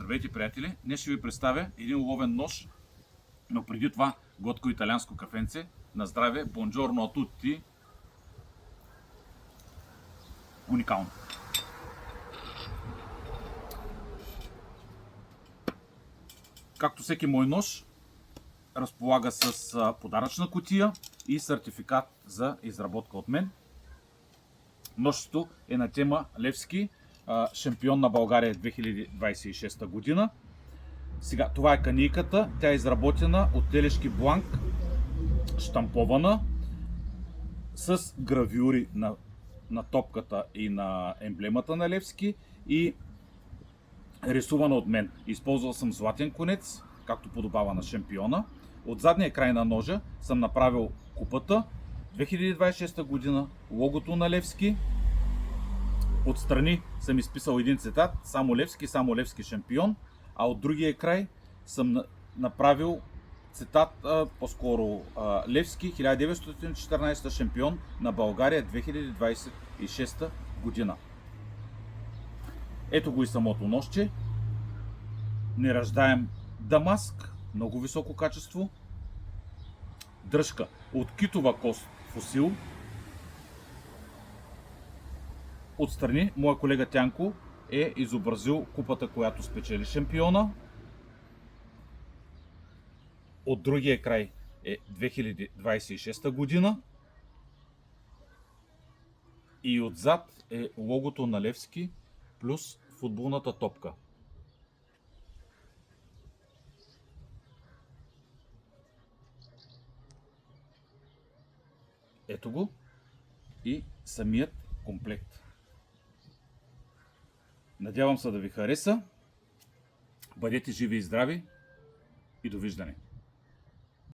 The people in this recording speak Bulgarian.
Здравейте, приятели! Днес ще ви представя един уловен нож, но преди това готко италианско кафенце. На здраве! Бонджорно а тутти! Уникално! Както всеки мой нож, разполага с подаръчна кутия и сертификат за изработка от мен. Ножето е на тема Левски, шампион на България 2026 година. Сега, това е канийката. Тя е изработена от телешки бланк, щампована, с гравюри на топката и на емблемата на Левски и рисувана от мен. Използвал съм златен конец, както подобава на шампиона. От задния край на ножа съм направил купата 2026 година, логото на Левски. Отстрани съм изписал един цитат: само Левски шампион, а от другия край съм направил цитат, по-скоро Левски 1914 шампион на България 2026 година. Ето го и самото ножче. Неръждаем дамаск, много високо качество. Дръжка от китова кост фосил. Отстрани моя колега Тянко е изобразил купата, която спечели шампиона. От другия край е 2026 година. И отзад е логото на Левски плюс футболната топка. Ето го и самият комплект. Надявам се да ви хареса. Бъдете живи и здрави и довиждане!